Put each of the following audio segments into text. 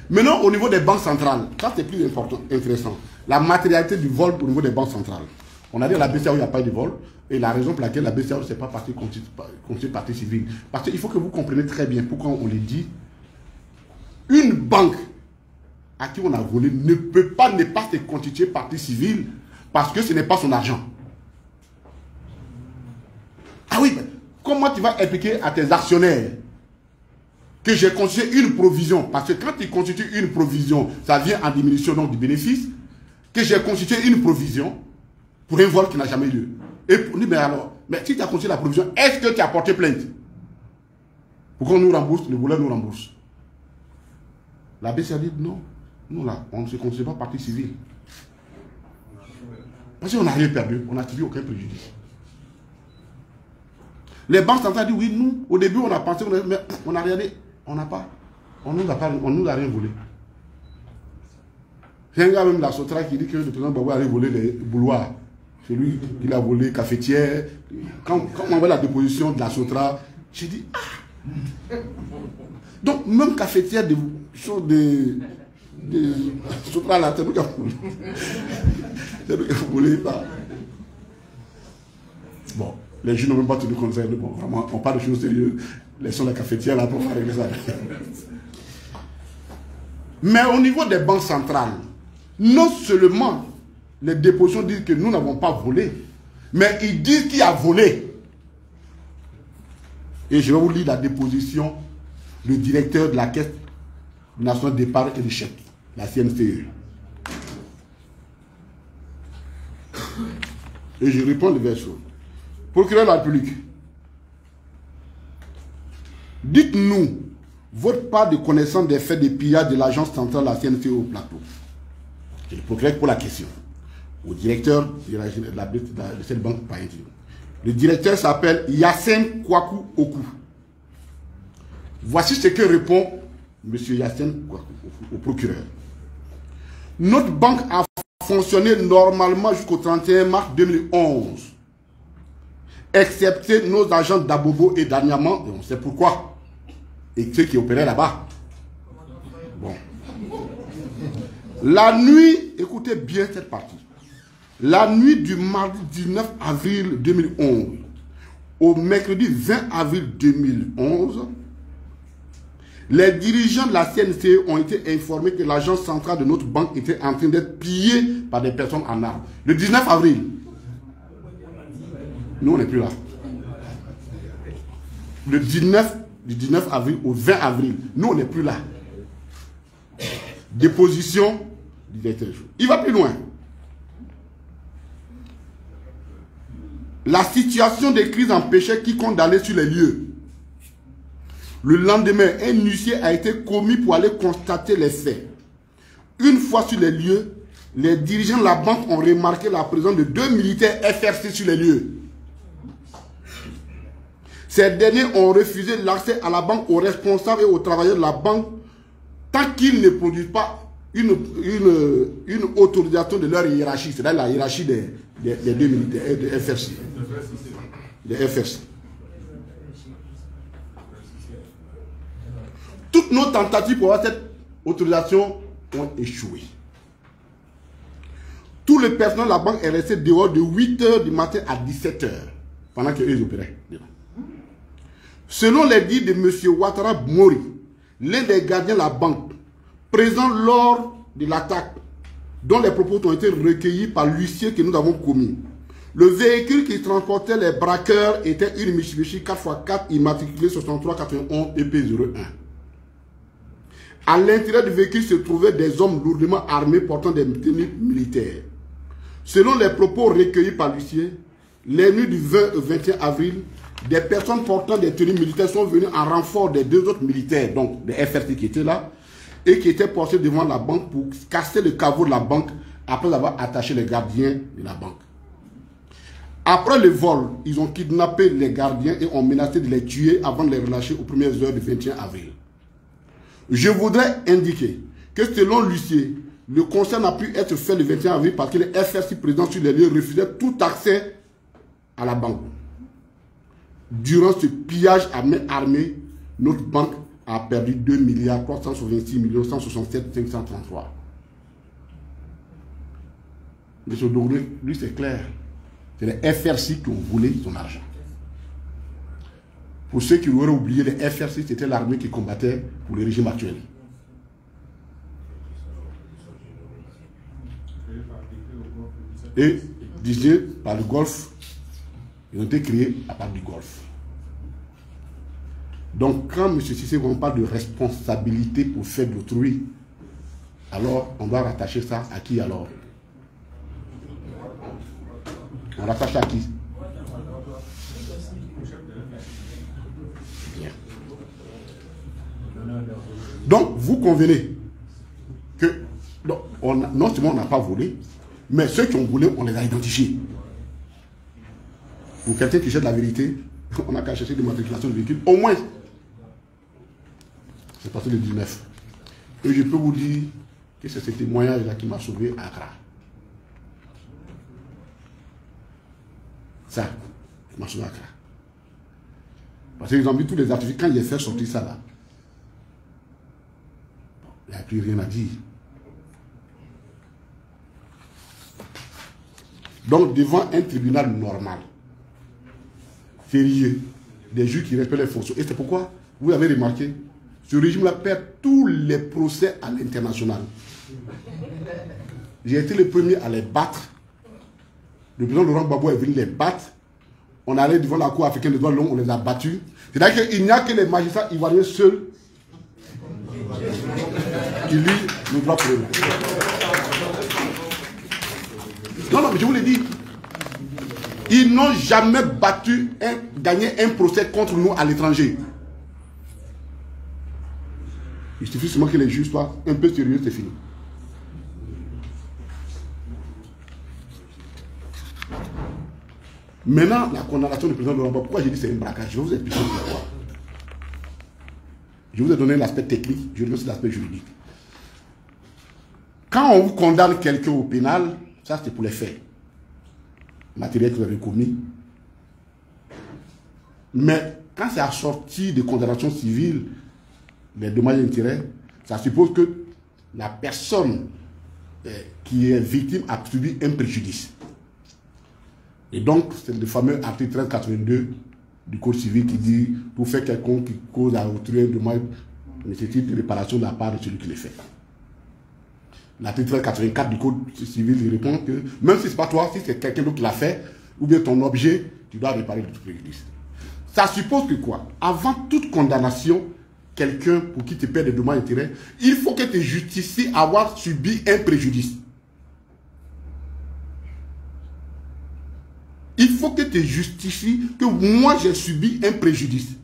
Maintenant, au niveau des banques centrales, ça c'est plus intéressant. La matérialité du vol au niveau des banques centrales. On a dit à la BCAO, il n'y a pas de vol. Et la raison pour laquelle la BCAO ne s'est pas constituée partie civile. Parce qu'il faut que vous compreniez très bien pourquoi on les dit. Une banque à qui on a volé ne peut pas ne pas se constituer partie civile parce que ce n'est pas son argent. Ah oui, mais comment tu vas expliquer à tes actionnaires que j'ai constitué une provision, parce que quand tu constitues une provision, ça vient en diminution donc du bénéfice, que j'ai constitué une provision pour un vol qui n'a jamais eu lieu. Et pour nous, mais alors, mais si tu as constitué la provision, est-ce que tu as porté plainte pour qu'on nous rembourse, le voleur nous rembourse? La BCA dit non, nous là, on ne se constitue pas partie civile. Parce qu'on n'a rien perdu, on n'a subi aucun préjudice. Les banques centrales disent oui, nous, au début on a pensé, mais on a regardé, on n'a pas, on nous a rien volé. J'ai un gars même de la Sotra qui dit que le président Babou a volé les bouloirs. C'est lui qui a volé cafetière. Quand on voit la déposition de la Sotra, j'ai dit ah. Donc même cafetière de Sotra là, c'est nous qui avons volé. C'est nous qui avons volé ça. Bon, les jeunes n'ont même pas tenu conseil. Bon, vraiment, on parle de choses sérieuses. Laissons la cafetière là pour faire régler ça. Mais au niveau des banques centrales, non seulement les dépositions disent que nous n'avons pas volé, mais ils disent qui a volé. Et je vais vous lire la déposition du directeur de la Caisse nationale d'épargne et de chèques, la CNCE. Et je réponds le verso. Procureur de la République, dites-nous votre part de connaissance des faits de pillage de l'agence centrale de la CNCE au plateau. Je le procureur pour la question. Au directeur de cette banque par intérim. Le directeur s'appelle Yassine Kwaku Oku. Voici ce que répond M. Yassine Kwaku au procureur. Notre banque a fonctionné normalement jusqu'au 31 mars 2011. Excepté nos agents d'Abobo et d'Anyama, et on sait pourquoi. Et ceux qui opéraient là-bas. Bon. La nuit, écoutez bien cette partie. La nuit du mardi 19 avril 2011 au mercredi 20 avril 2011, les dirigeants de la CNCE ont été informés que l'agence centrale de notre banque était en train d'être pillée par des personnes en armes. Le 19 avril. Nous, on n'est plus là. Le 19 avril au 20 avril. Nous, on n'est plus là. Déposition du directeur. Il va plus loin. La situation de crise empêchait quiconque d'aller sur les lieux. Le lendemain, un huissier a été commis pour aller constater les faits. Une fois sur les lieux, les dirigeants de la banque ont remarqué la présence de 2 militaires FRC sur les lieux. Ces derniers ont refusé l'accès à la banque aux responsables et aux travailleurs de la banque tant qu'ils ne produisent pas une autorisation de leur hiérarchie, c'est-à-dire la hiérarchie des 2 militaires, des FRC. Des FRC. Toutes nos tentatives pour avoir cette autorisation ont échoué. Tout le personnel de la banque est resté dehors de 8 h du matin à 17 h pendant qu'eux opéraient. Selon les dires de M. Ouattara Mori, l'un des gardiens de la banque, présent lors de l'attaque, dont les propos ont été recueillis par l'huissier que nous avons commis. Le véhicule qui transportait les braqueurs était une Mitsubishi 4x4 immatriculée 6391 EP01. À l'intérieur du véhicule se trouvaient des hommes lourdement armés portant des tenues militaires. Selon les propos recueillis par l'huissier, les nuits du 20 au 21 avril, des personnes portant des tenues militaires sont venues en renfort des 2 autres militaires, donc des FRC qui étaient là, et qui étaient postés devant la banque pour casser le caveau de la banque après avoir attaché les gardiens de la banque. Après le vol, ils ont kidnappé les gardiens et ont menacé de les tuer avant de les relâcher aux premières heures du 21 avril. Je voudrais indiquer que selon l'huissier, le concert n'a pu être fait le 21 avril parce que les FRC présents sur les lieux refusaient tout accès à la banque. Durant ce pillage à main armée, notre banque a perdu 2 milliards 326 millions 167 533. M. Douglé, lui c'est clair. C'est les FRC qui ont volé son argent. Pour ceux qui auraient oublié, les FRC, c'était l'armée qui combattait pour le régime actuel. Et disait par le Golfe, ils ont été créés à part du Golfe. Donc quand M. Cissé on parle de responsabilité pour faire d'autrui, alors on doit rattacher ça à qui alors? On rattache à qui? Bien. Donc vous convenez que non seulement on n'a pas volé, mais ceux qui ont volé, on les a identifiés. Pour quelqu'un qui cherche la vérité, on n'a qu'à chercher des matriculations de véhicules. Au moins, c'est passé le 19. Et je peux vous dire que c'est ce témoignage-là qui m'a sauvé à Accra. Ça, qui m'a sauvé à Accra. Parce qu'ils ont mis tous les artifices. Quand il a fait sortir ça là, il n'y a plus rien à dire. Donc, devant un tribunal normal, sérieux, des juges qui respectent les fonctions. Et c'est pourquoi, vous avez remarqué, ce régime-là perd tous les procès à l'international. J'ai été le premier à les battre. Le président Laurent Gbagbo est venu les battre. On allait devant la Cour africaine des droits de l'homme, on les a battus. C'est-à-dire qu'il n'y a que les magistrats ivoiriens seuls qui lisent le droit pour eux. Non, mais je vous l'ai dit. Ils n'ont jamais gagné un procès contre nous à l'étranger. Il suffit seulement que les juges soient un peu sérieux, c'est fini. Maintenant, la condamnation du président Laurent Gbagbo, pourquoi j'ai dit c'est un braquage? Je vais vous expliquer pourquoi. Je vous ai donné l'aspect technique, je vais aussi l'aspect juridique. Quand on vous condamne quelqu'un au pénal, ça c'est pour les faits matériels que vous avez commis. Mais quand c'est assorti de condamnation civile, les dommages et intérêts, ça suppose que la personne qui est victime a subi un préjudice. Et donc, c'est le fameux article 1382 du Code civil qui dit pour faire quelconque qui cause à autrui un dommage nécessite une réparation de la part de celui qui le fait. L'article 1384 du Code civil il répond que même si ce n'est pas toi, si c'est quelqu'un d'autre qui l'a fait, ou bien ton objet, tu dois réparer le préjudice. Ça suppose que quoi? Avant toute condamnation, quelqu'un pour qui tu perds des dommages et intérêts, il faut que tu justifies avoir subi un préjudice. Il faut que tu justifies que moi j'ai subi un préjudice.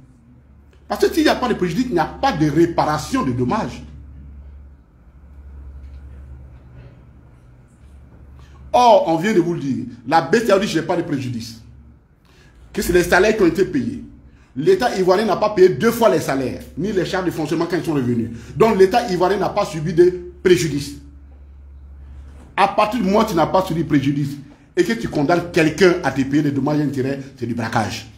Parce que s'il n'y a pas de préjudice, il n'y a pas de réparation de dommages. Or, on vient de vous le dire, la BCEAO dit que je n'ai pas de préjudice. Que c'est les salaires qui ont été payés. L'État ivoirien n'a pas payé 2 fois les salaires, ni les charges de fonctionnement quand ils sont revenus. Donc l'État ivoirien n'a pas subi de préjudice. À partir du moment où tu n'as pas subi de préjudice et que tu condamnes quelqu'un à te payer des dommages et intérêts, c'est du braquage.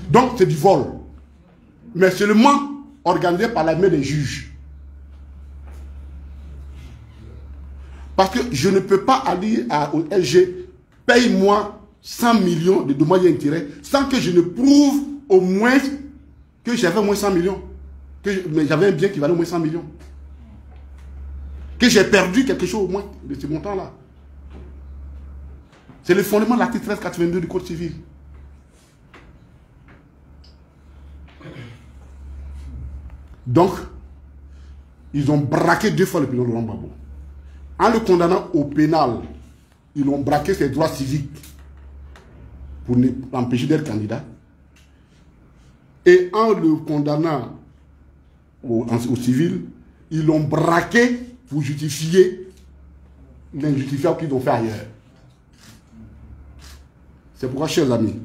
Donc c'est du vol. Mais seulement organisé par la main des juges. Parce que je ne peux pas aller au SG, paye-moi 100 millions de dommages et intérêts sans que je ne prouve au moins que j'avais au moins 100 millions. Mais j'avais un bien qui valait au moins 100 millions. Que j'ai perdu quelque chose au moins de ce montant-là. C'est le fondement de l'article 1382 du Code civil. Donc, ils ont braqué 2 fois le président Laurent Gbagbo. En le condamnant au pénal, ils ont braqué ses droits civiques pour l'empêcher d'être candidat. Et en le condamnant au civil, ils l'ont braqué pour justifier l'injustifiable qu'ils ont fait ailleurs. C'est pourquoi, chers amis,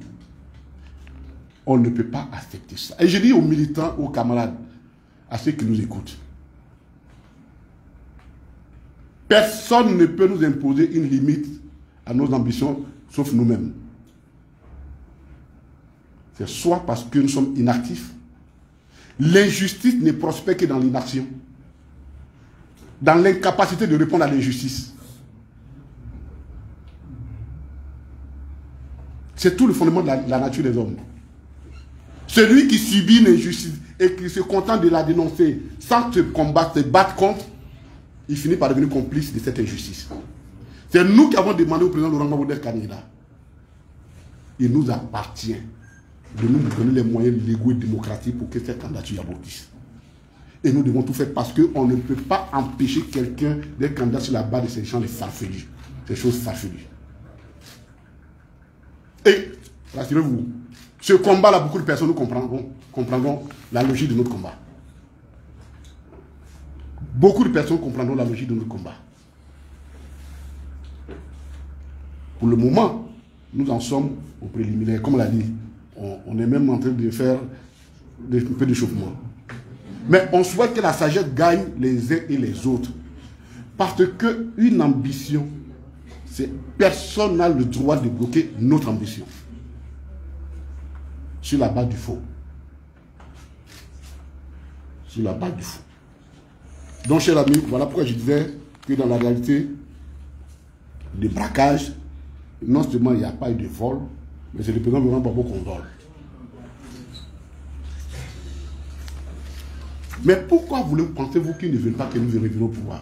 on ne peut pas accepter ça. Et je dis aux militants, aux camarades, à ceux qui nous écoutent, personne ne peut nous imposer une limite à nos ambitions, sauf nous-mêmes. c'est soit parce que nous sommes inactifs. L'injustice ne prospère que dans l'inaction, dans l'incapacité de répondre à l'injustice. C'est tout le fondement de la nature des hommes. Celui qui subit l'injustice et qui se contente de la dénoncer sans se combattre, se battre contre, il finit par devenir complice de cette injustice. C'est nous qui avons demandé au président Laurent Gbagbo d'être candidat. Il nous appartient de nous donner les moyens légaux et démocratiques pour que cette candidature aboutisse. Et nous devons tout faire parce qu'on ne peut pas empêcher quelqu'un d'être candidat sur la base de ces gens farfelus, ces choses farfelues. Et, rassurez-vous, ce combat-là, beaucoup de personnes nous comprendront la logique de notre combat. Beaucoup de personnes comprendront la logique de notre combat. Pour le moment, nous en sommes au préliminaire. Comme on l'a dit, on est même en train de faire un peu d'échauffement. Mais on souhaite que la sagesse gagne les uns et les autres. Parce qu'une ambition, personne n'a le droit de bloquer notre ambition. Sur la base du faux. Sur la base du faux. Donc, chers amis, voilà pourquoi je disais que dans la réalité, des braquages, non seulement il n'y a pas eu de vol, mais c'est le président Laurent Gbagbo qu'on vole. Mais pourquoi pensez-vous qu'ils ne veulent pas que nous reviennent au pouvoir?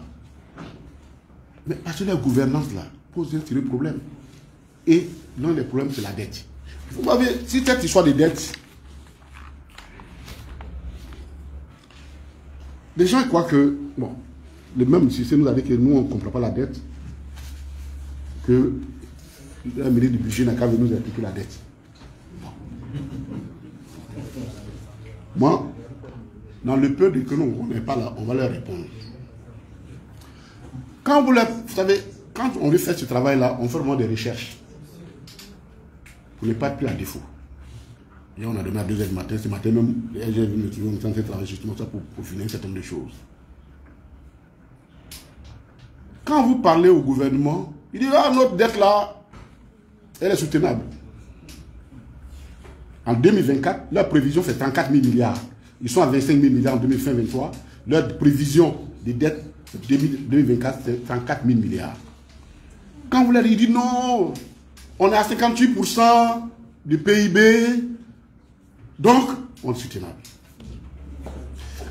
Mais parce que la gouvernance là pose un sérieux problème. Et l'un des problèmes, c'est la dette. Vous voyez, si cette histoire de dette, les gens croient que, bon, le même système nous a dit que nous, on ne comprend pas la dette, que la ministre du budget n'a qu'à venir nous appliquer la dette. Bon. Moi, dans le peu de que nous ne connaissons pas là, on va leur répondre. Quand vous savez, quand on veut faire ce travail-là, on fait vraiment des recherches. Pour ne pas être plus à défaut. Et on a donné à 2 h du matin. Ce matin même, j'ai vu me trouver en train de travailler justement ça pour finir un certain nombre de choses. Quand vous parlez au gouvernement, il dit, ah, notre dette là, elle est soutenable. En 2024, leur prévision fait 34 000 milliards. Ils sont à 25 000 milliards en 2023. Leur prévision de dette 2024, c'est 34 000 milliards. Quand vous leur dites, il dit non, on est à 58% du PIB, donc on est soutenable.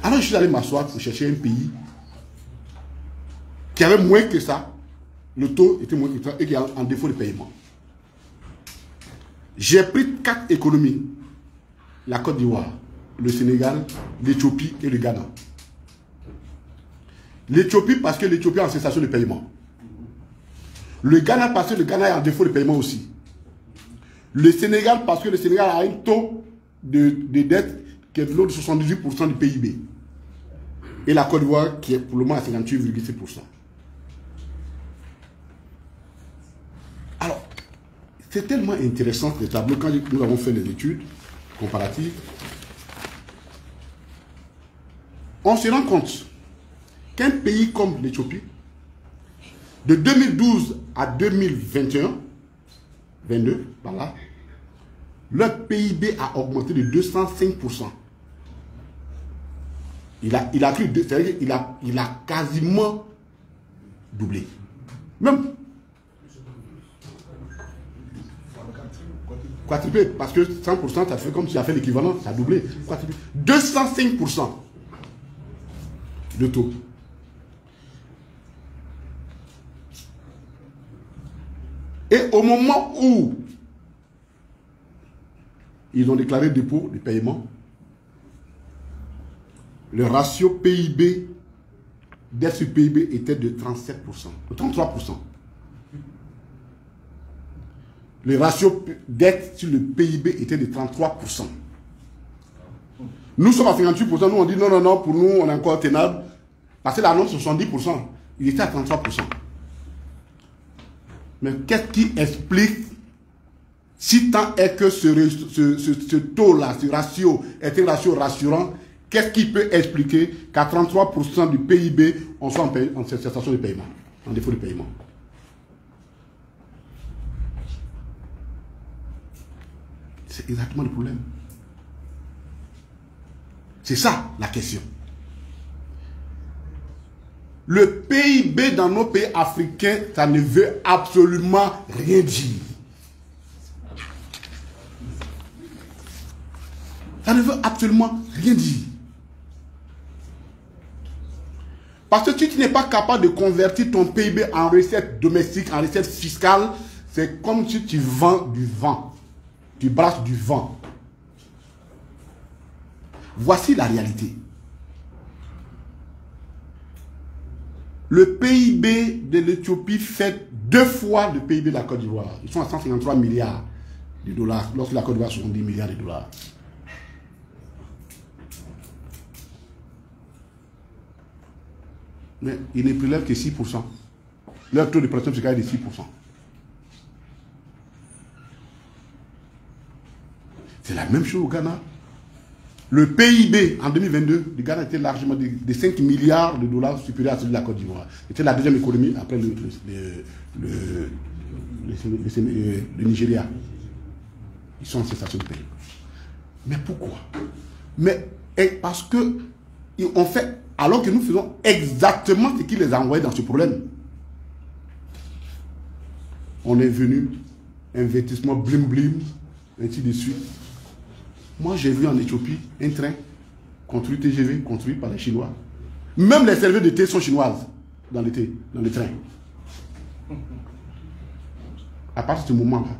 Alors je suis allé m'asseoir pour chercher un pays qui avait moins que ça, le taux était moins que ça et qui est en défaut de paiement. J'ai pris 4 économies, la Côte d'Ivoire, le Sénégal, l'Éthiopie et le Ghana. L'Éthiopie parce que l'Éthiopie est en cessation de paiement. Le Ghana parce que le Ghana est en défaut de paiement aussi. Le Sénégal parce que le Sénégal a un taux de dette qui est de l'ordre de 78% du PIB. Et la Côte d'Ivoire qui est pour le moment à 58,7%. Alors, c'est tellement intéressant ce tableau quand nous avons fait les études comparatives. On se rend compte qu'un pays comme l'Éthiopie, de 2012 à 2021, 22, par là, leur PIB a augmenté de 205%. Il a cru, c'est-à-dire qu'il a quasiment doublé. Même quadruplé, parce que 100%, ça fait comme si a fait l'équivalent, ça a doublé. 205% de taux. Et au moment où ils ont déclaré dépôt de paiement, le ratio PIB, dette sur PIB était de 37%, de 33%. Le ratio dette sur le PIB était de 33%. Nous sommes à 58%, nous on dit non, non, non, pour nous on est encore tenable, parce que l'annonce 70%, il était à 33%. Mais qu'est-ce qui explique, si tant est que ce taux-là, ce ratio est un ratio rassurant, qu'est-ce qui peut expliquer qu'à 33% du PIB, on soit en cessation de paiement, en défaut de paiement? C'est exactement le problème. C'est ça la question. Le PIB dans nos pays africains, ça ne veut absolument rien dire. Ça ne veut absolument rien dire. Parce que si tu n'es pas capable de convertir ton PIB en recette domestique, en recette fiscale, c'est comme si tu vends du vent. Tu brasses du vent. Voici la réalité. Le PIB de l'Éthiopie fait 2 fois le PIB de la Côte d'Ivoire. Ils sont à 153 milliards de dollars, lorsque la Côte d'Ivoire a 70 milliards de dollars. Mais ils ne prélèvent que 6%. Leur taux de pression fiscale est de 6%. C'est la même chose au Ghana. Le PIB en 2022 du Ghana était largement de 5 milliards de dollars supérieur à celui de la Côte d'Ivoire. C'était la deuxième économie après le Nigeria. Ils sont en cessation de paix. Mais pourquoi? Mais parce que on fait, alors que nous faisons exactement ce qui les a envoyés dans ce problème. On est venu, investissement blim blim, ainsi de suite. Moi, j'ai vu en Éthiopie un train construit TGV, construit par les Chinois. Même les serveuses de thé sont chinoises dans le train. À partir de ce moment-là,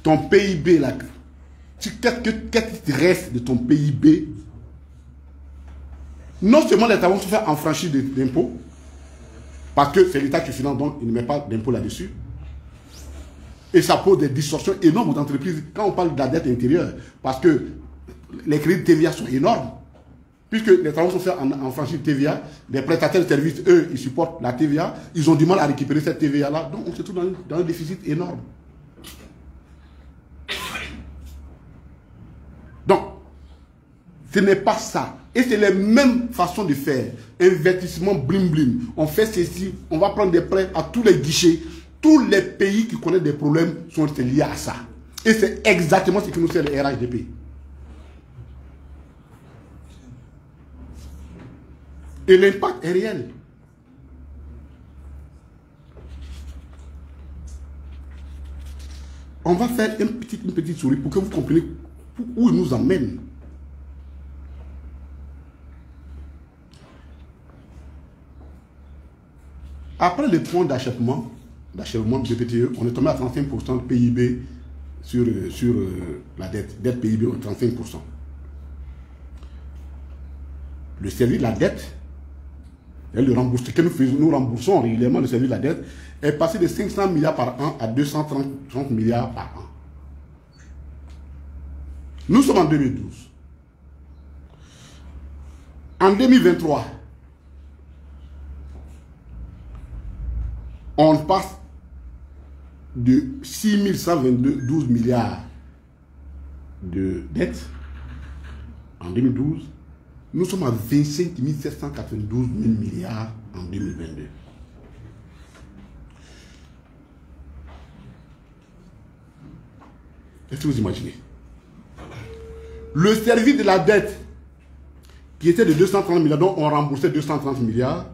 ton PIB, là, qu'est-ce qui reste de ton PIB? Non seulement les travaux sont faits en franchise d'impôts, parce que c'est l'État qui finance, donc il ne met pas d'impôts là-dessus. Et ça pose des distorsions énormes aux entreprises quand on parle de la dette intérieure. Parce que les crédits de TVA sont énormes. Puisque les travaux sont faits en franchise de TVA, les prestataires de services, eux, ils supportent la TVA. Ils ont du mal à récupérer cette TVA-là. Donc on se trouve dans un déficit énorme. Donc, ce n'est pas ça. Et c'est les mêmes façons de faire. Investissement blim blim. On fait ceci, on va prendre des prêts à tous les guichets. Tous les pays qui connaissent des problèmes sont liés à ça. Et c'est exactement ce que nous fait le RHDP. Et l'impact est réel. On va faire une petite souris pour que vous compreniez où il nous emmène. Après le point d'achèvement de PTE, on est tombé à 35% de PIB sur la dette PIB, 35%. Le service de la dette, et le remboursement que nous remboursons régulièrement, le service de la dette, est passé de 500 milliards par an à 230 milliards par an. Nous sommes en 2012. En 2023, on passe de 6112 milliards de dettes en 2012. Nous sommes à 25 792 milliards en 2022. Est-ce que vous imaginez? Le service de la dette, qui était de 230 milliards, dont on remboursait 230 milliards,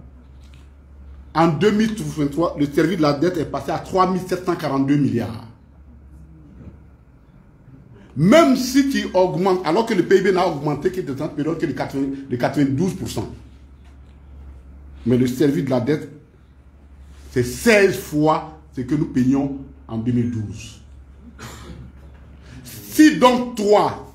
en 2023, le service de la dette est passé à 3 742 milliards. Même si tu augmentes, alors que le PIB n'a augmenté que de 30 périodes que de 92%. Mais le service de la dette, c'est 16 fois ce que nous payons en 2012. Si donc toi,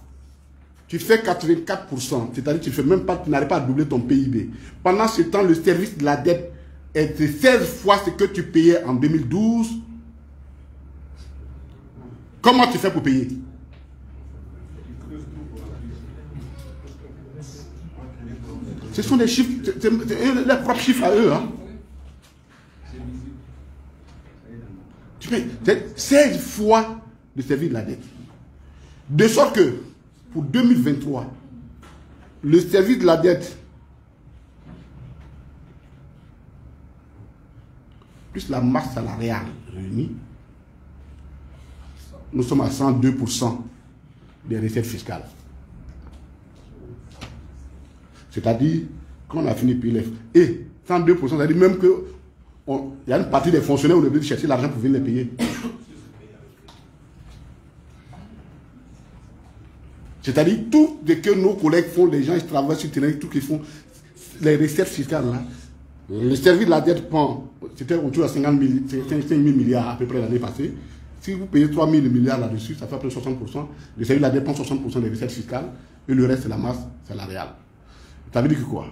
tu fais 84%, c'est-à-dire que tu n'arrives pas à doubler ton PIB, pendant ce temps, le service de la dette est 16 fois ce que tu payais en 2012, comment tu fais pour payer? Ce sont des chiffres, c'est leurs propres chiffres à eux. Hein. Tu payes 16 fois le service de la dette. De sorte que, pour 2023, le service de la dette, plus la masse salariale réunie, nous sommes à 102% des recettes fiscales. C'est-à-dire, quand on a fini de payer les... Et 102%, c'est-à-dire même qu'il y a une partie des fonctionnaires où on est obligé de chercher l'argent pour venir les payer. C'est-à-dire, tout ce que nos collègues font, les gens ils travaillent sur le terrain, tout ce qu'ils font, les recettes fiscales là, le service de la dette prend, c'était autour de 5 000 milliards à peu près l'année passée. Si vous payez 3 000 milliards là-dessus, ça fait à peu près 60%. Le service de la dette prend 60% des recettes fiscales et le reste c'est la masse salariale. Ça veut dire que quoi?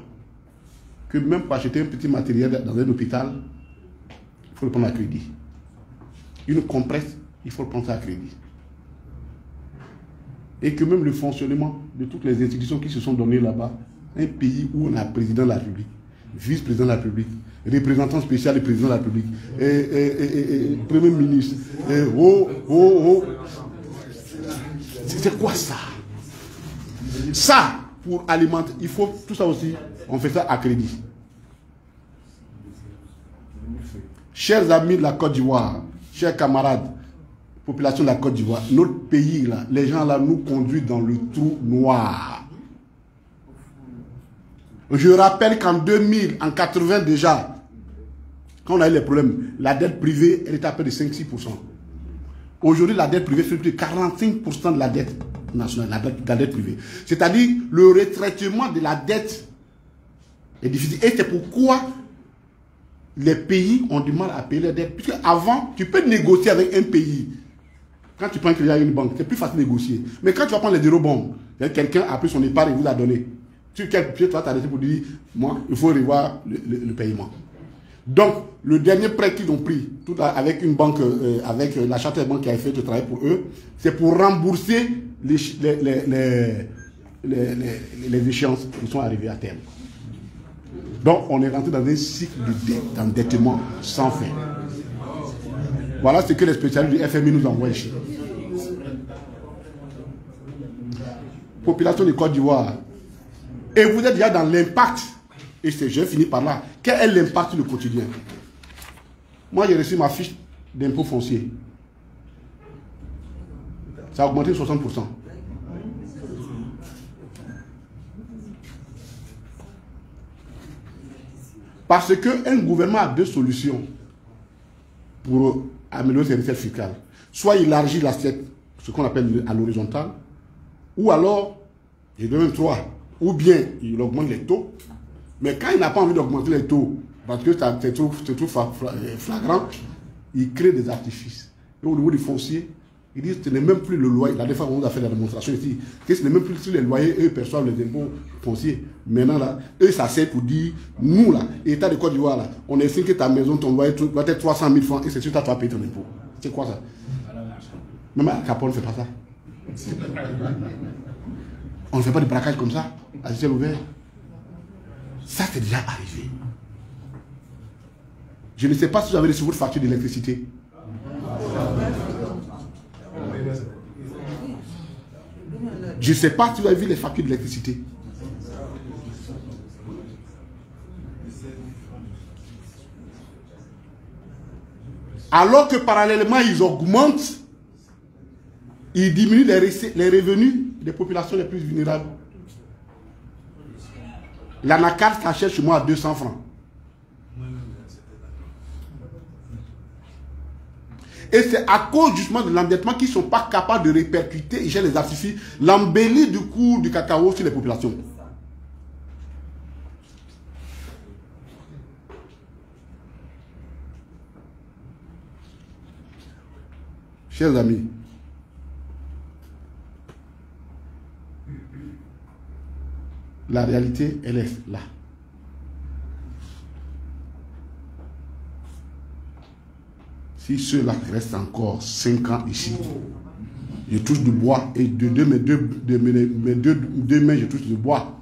Que même pour acheter un petit matériel dans un hôpital, il faut le prendre à crédit. Une compresse, il faut le prendre à crédit. Et que même le fonctionnement de toutes les institutions qui se sont données là-bas, un pays où on a président de la République, vice-président de la République, représentant spécial du président de la République, premier ministre, c'est quoi ça? Ça, pour alimenter, il faut tout ça aussi, on fait ça à crédit. Chers amis de la Côte d'Ivoire, chers camarades, population de la Côte d'Ivoire, notre pays, là, les gens là nous conduisent dans le trou noir. Je rappelle qu'en 2000, en 80 déjà, quand on a eu les problèmes, la dette privée, elle était à peu de 5-6%. Aujourd'hui, la dette privée fait plus de 45% de la dette nationale, la dette privée. C'est-à-dire, le retraitement de la dette est difficile. Et c'est pourquoi les pays ont du mal à payer les dettes. Puisque avant, tu peux négocier avec un pays. Quand tu prends un crédit à une banque, c'est plus facile de négocier. Mais quand tu vas prendre les eurobonds, quelqu'un a pris son épargne et vous l'a donné. Tu vas t'arrêter pour dire, moi, il faut revoir le paiement. Donc, le dernier prêt qu'ils ont pris, tout avec une banque, avec la charte des banques qui a fait le travail pour eux, c'est pour rembourser les échéances qui sont arrivées à terme. Donc, on est rentré dans un cycle d'endettement sans fin. Voilà ce que les spécialistes du FMI nous envoient ici. Population de Côte d'Ivoire. Et vous êtes déjà dans l'impact. Et je finis par là. Quel est l'impact sur le quotidien? Moi, j'ai reçu ma fiche d'impôt foncier. Ça a augmenté de 60%. Parce qu'un gouvernement a deux solutions pour améliorer ses recettes fiscales. Soit il élargit l'assiette, ce qu'on appelle à l'horizontale, ou alors, il donne même trois, ou bien il augmente les taux. Mais quand il n'a pas envie d'augmenter les taux, parce que c'est trop flagrant, il crée des artifices. Et au niveau du foncier, il dit que ce n'est même plus le loyer. La dernière fois, on a fait la démonstration ici, que ce n'est même plus sur les loyers, eux perçoivent les impôts fonciers. Maintenant, là, eux, ça sert pour dire, nous, là, État de Côte d'Ivoire, là, on estime que ta maison, ton loyer doit être 300 000 francs et c'est sûr que tu vas payer ton impôt. C'est quoi ça? Même à Capone, on ne fait pas ça. On ne fait pas de braquage comme ça, à ciel ouvert. Ça, c'est déjà arrivé. Je ne sais pas si vous avez reçu votre facture d'électricité. Je ne sais pas si vous avez vu les factures d'électricité. Alors que parallèlement, ils augmentent, ils diminuent les revenus des populations les plus vulnérables. L'anacarde s'achète chez moi à 200 francs. Et c'est à cause justement de l'endettement qu'ils ne sont pas capables de répercuter, et j'ai les artifices, l'embellie du cours du cacao sur les populations. Chers amis, la réalité, elle est là. Si ceux-là restent encore 5 ans ici, je touche du bois et de mes deux mains, je touche du bois.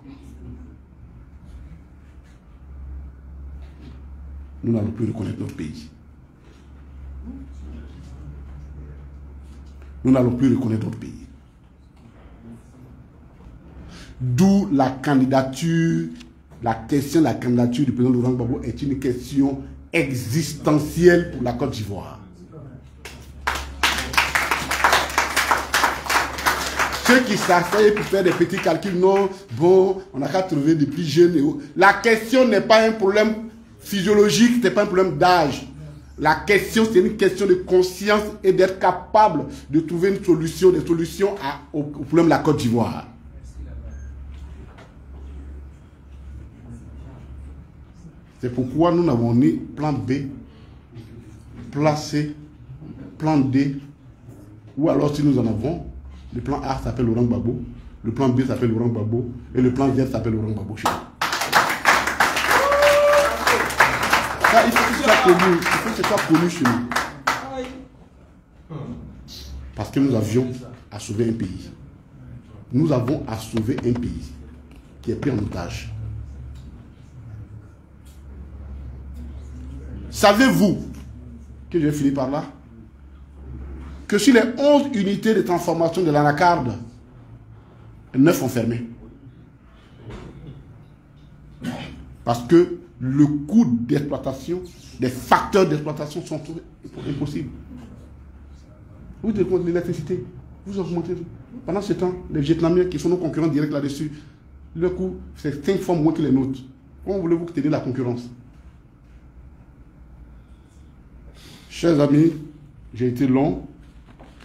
Nous n'allons plus reconnaître notre pays. Nous n'allons plus reconnaître notre pays. D'où la candidature, la question de la candidature du président Laurent Gbagbo est une question existentielle pour la Côte d'Ivoire. Ceux qui s'asseyent pour faire des petits calculs, non, bon, on n'a qu'à trouver des plus jeunes. La question n'est pas un problème physiologique, ce n'est pas un problème d'âge. La question, c'est une question de conscience et d'être capable de trouver une solution, des solutions au problème de la Côte d'Ivoire. C'est pourquoi nous n'avons ni plan B, plan C, plan D, ou alors si nous en avons, le plan A s'appelle Laurent Gbagbo, le plan B s'appelle Laurent Gbagbo, et le plan Z s'appelle Laurent Gbagbo. Ça, il faut que ce soit connu, il faut que ce soit connu chez nous. Parce que nous avions à sauver un pays. Nous avons à sauver un pays qui est pris en otage. Savez-vous que je vais finir par là? Que sur les 11 unités de transformation de l'anacarde, 9 ont fermé. Parce que le coût d'exploitation, les facteurs d'exploitation sont impossibles. Vous augmentez l'électricité, vous augmentez. Pendant ce temps, les Vietnamiens qui sont nos concurrents directs là-dessus, le coût, c'est 5 fois moins que les nôtres. Comment voulez-vous tenir la concurrence? Chers amis, j'ai été long,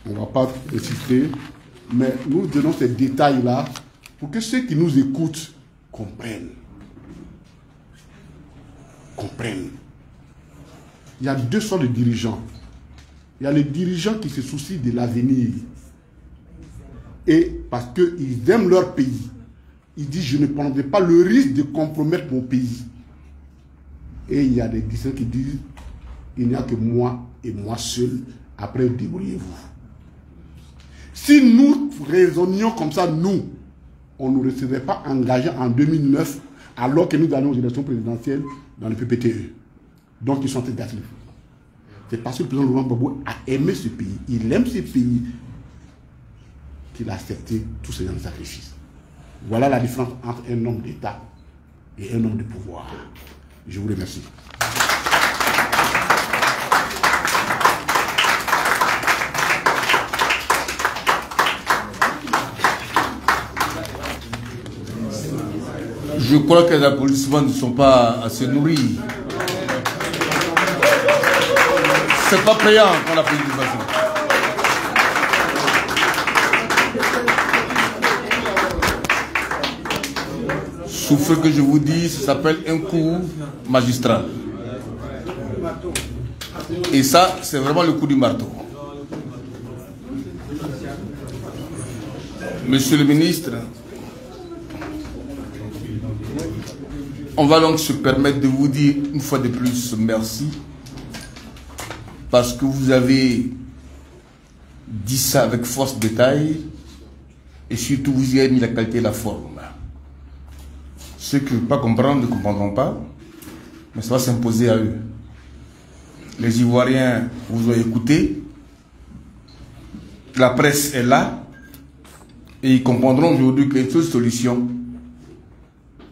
on ne va pas insister, mais nous donnons ces détails-là pour que ceux qui nous écoutent comprennent. Il y a deux sortes de dirigeants. Il y a les dirigeants qui se soucient de l'avenir. Et parce qu'ils aiment leur pays, ils disent je ne prendrai pas le risque de compromettre mon pays. Et il y a des dirigeants qui disent il n'y a que moi et moi seul, après débrouillez-vous. Si nous raisonnions comme ça, nous, on ne nous serait pas engagés en 2009 alors que nous allons aux élections présidentielles dans le PPTE. Donc ils sont en train d'être. C'est parce que le président Laurent Gbagbo a aimé ce pays. Il aime ce pays qu'il a accepté tous ces sacrifices. Voilà la différence entre un homme d'État et un homme de pouvoir. Je vous remercie. Je crois que les applaudissements ne sont pas assez nourris. C'est pas payant qu'on applaudit de façon. Sous ce que je vous dis, ça s'appelle un coup magistral. Et ça, c'est vraiment le coup du marteau. Monsieur le ministre, on va donc se permettre de vous dire une fois de plus merci parce que vous avez dit ça avec force détail et surtout vous y avez mis la qualité et la forme. Ceux qui ne veulent pas comprendre ne comprendront pas, mais ça va s'imposer à eux. Les Ivoiriens vous ont écouté, la presse est là et ils comprendront aujourd'hui qu'une seule solution,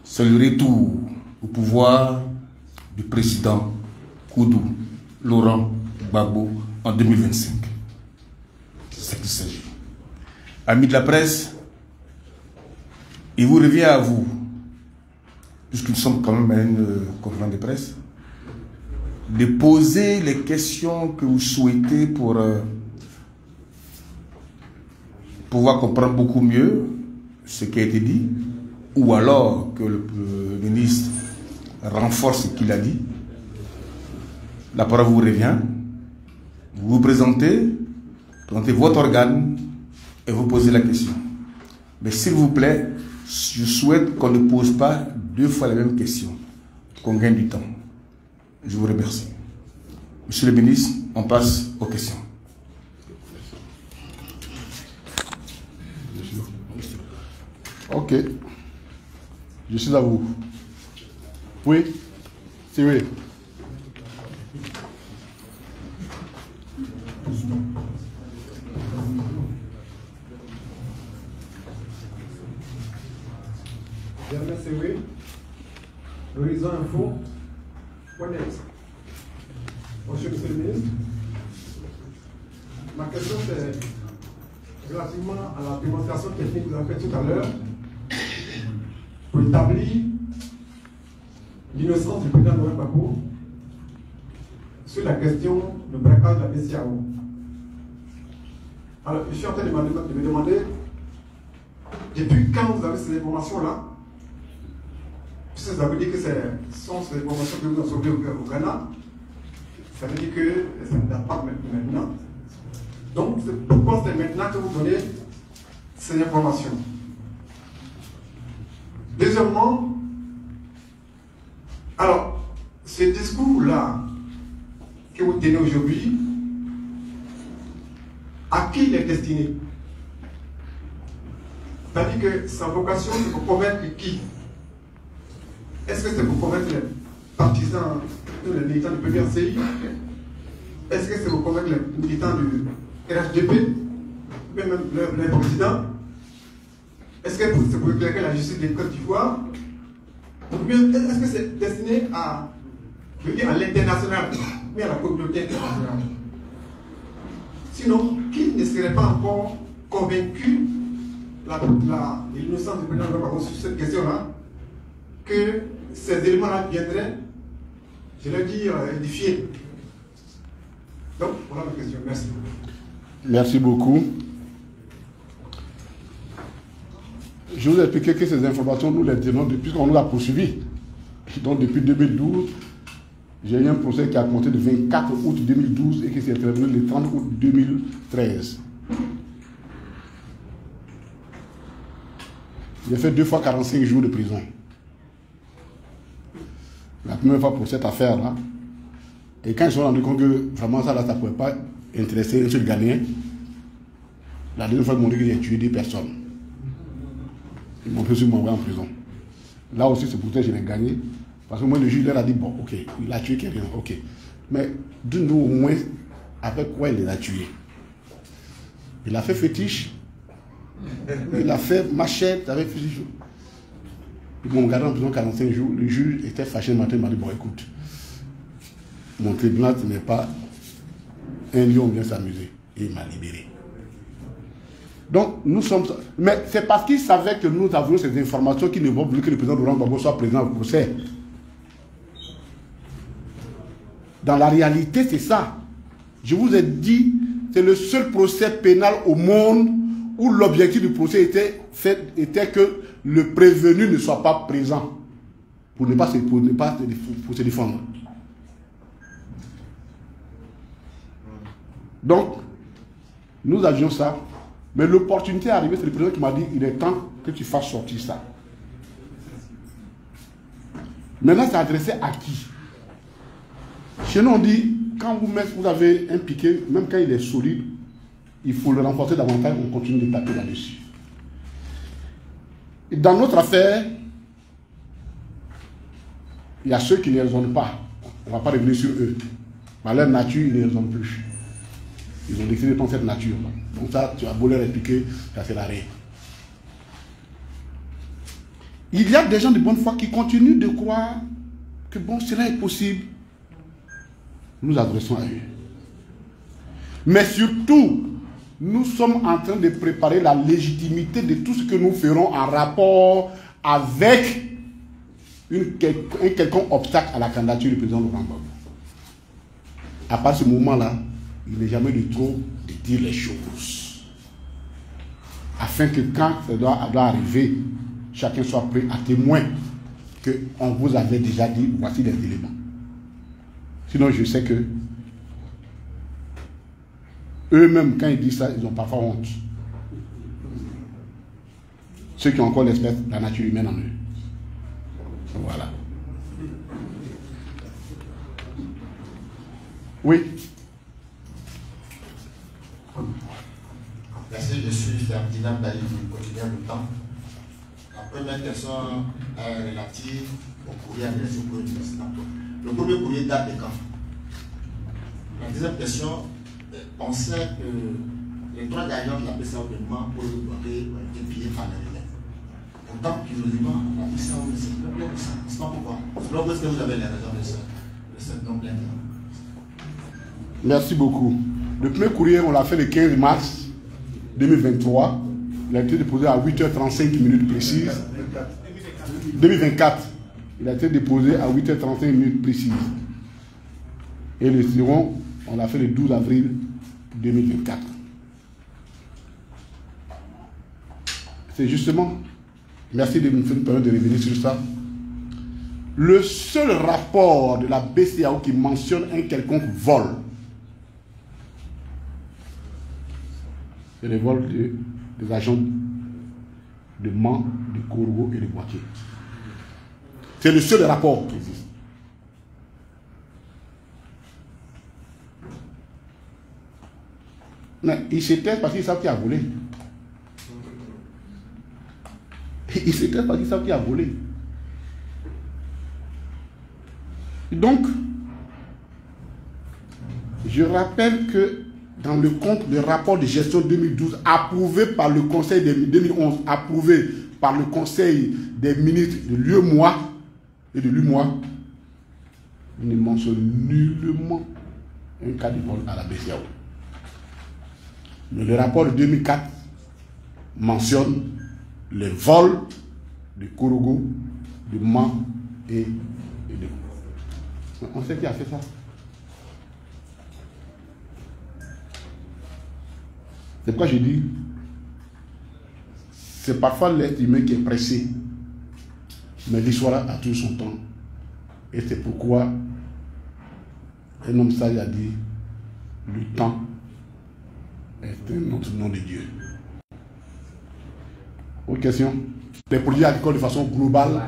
c'est le retour au pouvoir du président Koudou Laurent Gbagbo en 2025. C'est ça qu'il s'agit. Amis de la presse, il vous revient à vous, puisque nous sommes quand même à une conférence de presse, de poser les questions que vous souhaitez pour pouvoir comprendre beaucoup mieux ce qui a été dit, ou alors que le ministre renforce ce qu'il a dit. La parole vous revient, vous vous présentez votre organe et vous posez la question. Mais s'il vous plaît, je souhaite qu'on ne pose pas deux fois la même question, qu'on gagne du temps. Je vous remercie. Monsieur le ministre, on passe aux questions. Ok. Je suis à vous. Oui, c'est oui. Germain Sewé, L'Horizon Info, .net. Monsieur le ministre, ma question c'est relativement à la démonstration technique que vous avez faite tout à l'heure pour établir l'innocence du président Laurent Gbagbo sur la question du braquage de la BCEAO. Alors, je suis en train de me demander, depuis quand vous avez ces informations-là, puisque vous avez dit que ce sont ces informations que vous avez au Ghana, ça veut dire que ça ne date pas maintenant. Donc, c'est pourquoi c'est maintenant que vous donnez ces informations. Deuxièmement, alors, ce discours-là que vous tenez aujourd'hui, à qui il est destiné? C'est-à-dire que sa vocation, c'est pour convaincre qui? Est-ce que c'est pour convaincre les partisans, les militants du PPRCI? Est-ce que c'est pour convaincre les militants du RHDP? Ou bien même le président? Est-ce que c'est pour éclairer la justice de Côte d'Ivoire? Ou bien est-ce que c'est destiné à l'international, mais à la communauté internationale? Sinon, qui ne serait pas encore convaincu de l'innocence du président Gbagbo sur cette question-là, que ces éléments-là viendraient, je vais dire, édifier? Donc, voilà ma question. Merci. Merci beaucoup. Je vous ai expliqué que ces informations, nous les tenons depuis qu'on nous a poursuivis. Donc, depuis 2012, j'ai eu un procès qui a commencé le 24 août 2012 et qui s'est terminé le 30 août 2013. J'ai fait 2 fois 45 jours de prison. La première fois pour cette affaire-là. Et quand ils se sont rendus compte que vraiment ça ne pouvait pas intéresser un seul Ghanéen, la deuxième fois ils m'ont dit que j'ai tué 2 personnes. Ils m'ont prévu de m'envoyer en prison. Là aussi, c'est pour ça que je l'ai gagné. Parce que moi, le juge leur a dit, bon, ok, il a tué quelqu'un, ok. Mais dis-nous au moins avec quoi il les a tués. Il a fait fétiche. Il a fait machette avec fusil. Ils m'ont gardé en prison 45 jours. Le juge était fâché le matin, il m'a dit, bon, écoute, mon tribunal, ce n'est pas un lieu où on vient s'amuser. Et il m'a libéré. Donc, nous sommes... Mais c'est parce qu'ils savaient que nous avions ces informations qu'ils ne vont plus que le président Laurent Gbagbo soit présent au procès. Dans la réalité, c'est ça. Je vous ai dit, c'est le seul procès pénal au monde où l'objectif du procès était que le prévenu ne soit pas présent pour se défendre. Donc, nous avions ça. Mais l'opportunité est arrivée, c'est le président qui m'a dit, il est temps que tu fasses sortir ça. Maintenant, c'est adressé à qui? Chez nous, on dit, quand vous avez un piquet, même quand il est solide, il faut le renforcer davantage, on continue de taper là-dessus. Dans notre affaire, il y a ceux qui ne raisonnent pas. On ne va pas revenir sur eux. Par leur nature, ils ne raisonnent plus. Ils ont décidé de prendre cette nature. Donc ça, tu as beau leur expliquer, ça sert à rien. Il y a des gens de bonne foi qui continuent de croire que bon, cela est possible. Nous adressons à eux. Mais surtout, nous sommes en train de préparer la légitimité de tout ce que nous ferons en rapport avec un quelconque obstacle à la candidature du président Laurent Gbagbo. À partir de ce moment-là, il n'est jamais de trop de dire les choses. Afin que quand ça doit arriver, chacun soit prêt à témoin qu'on vous avait déjà dit, voici les éléments. Sinon, je sais que eux-mêmes, quand ils disent ça, ils ont parfois honte. Ceux qui ont encore l'espèce de la nature humaine en eux. Voilà. Oui. Merci, je suis Ferdinand Bali du quotidien Le Temps. La première question est relative au courrier adressé au président. Le premier courrier date de quand? La deuxième question, on sait que les droits gagnants de la BCEAO pour le doivent être payés par les relais. Pourtant, curieusement, la BCEAO ne s'est pas plainte de ça. C'est pas pourquoi. Pourquoi est-ce que vous avez les raisons de cette non-plainte? Merci beaucoup. Le premier courrier, on l'a fait le 15 mars 2023. Il a été déposé à 8h35 minutes précises. 2024. Il a été déposé à 8h35 minutes précises. Et le second, on l'a fait le 12 avril 2024. C'est justement, merci de me permettre de revenir sur ça, le seul rapport de la BCEAO qui mentionne un quelconque vol. C'est le vol des agents de Mans, de Korogo et de Poitiers. C'est le seul rapport qui existe. Mais ils se taisent parce qu'ils savent qui a volé. Ils se taisent parce qu'ils savent qui a volé. Donc, je rappelle que dans le compte, le rapport de gestion 2012 approuvé par le Conseil des 2011, approuvé par le Conseil des ministres de l'UEMOA et de l'UMOA, il ne mentionne nullement un cas de vol à la BCEAO. Mais le rapport de 2004 mentionne les vols de Korogo, de Mans et de... On sait qui a fait ça. C'est pourquoi je dis, c'est parfois l'être humain qui est pressé, mais l'histoire a tout son temps. Et c'est pourquoi un homme sage a dit, le temps est un autre nom de Dieu. Autre question? Les produits agricoles de façon globale,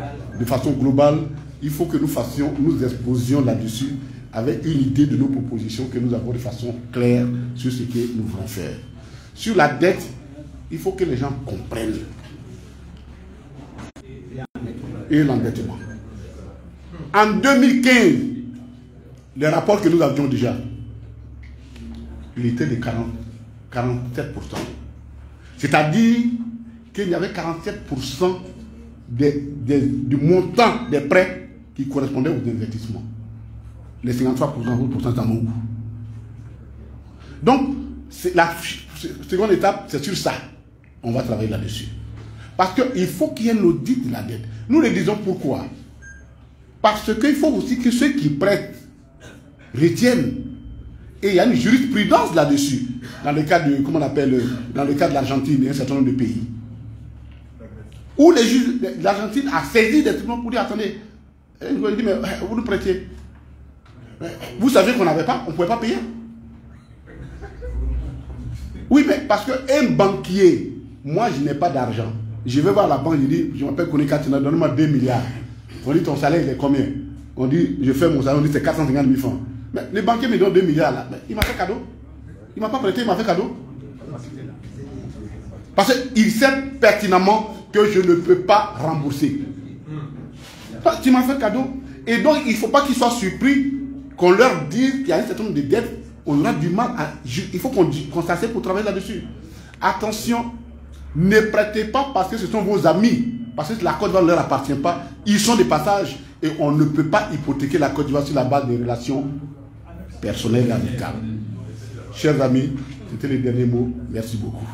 il faut que nous exposions là-dessus avec une idée de nos propositions que nous avons de façon claire sur ce que nous voulons faire. Sur la dette, il faut que les gens comprennent. Et l'endettement. En 2015, les rapports que nous avions déjà, il était de 47%. C'est-à-dire qu'il y avait 47% du montant des prêts qui correspondaient aux investissements. Les 53% dans mon. Donc, la seconde étape, c'est sur ça. On va travailler là-dessus. Parce qu'il faut qu'il y ait un audit de la dette. Nous le disons pourquoi? Parce qu'il faut aussi que ceux qui prêtent retiennent. Et il y a une jurisprudence là-dessus. Dans le cas de, comment on appelle, dans le cas de l'Argentine et un certain nombre de pays. Où les juges, l'Argentine a saisi des tribunaux pour dire, attendez, vous dit, mais vous nous prêtiez. Vous savez qu'on n'avait pas, on ne pouvait pas payer. Oui, mais parce qu'un banquier, moi je n'ai pas d'argent. Je vais voir la banque, je dis, je m'appelle Koné Katina, donne-moi 2 milliards. On dit, ton salaire il est combien? On dit, je fais mon salaire, on dit, c'est 450 000 francs. Mais les banquiers me donnent 2 milliards là. Mais il m'a fait cadeau. Il ne m'a pas prêté, il m'a fait cadeau. Parce qu'il sait pertinemment que je ne peux pas rembourser. Tu m'as fait cadeau. Et donc, il ne faut pas qu'ils soient surpris qu'on leur dise qu'il y a un certain nombre de dettes. On aura du mal à... Il faut qu'on s'assied pour travailler là-dessus. Attention, ne prêtez pas parce que ce sont vos amis. Parce que la Côte d'Ivoire ne leur appartient pas. Ils sont des passages. Et on ne peut pas hypothéquer la Côte d'Ivoire sur la base des relations personnelles et amicales. Chers amis, c'était les derniers mots. Merci beaucoup.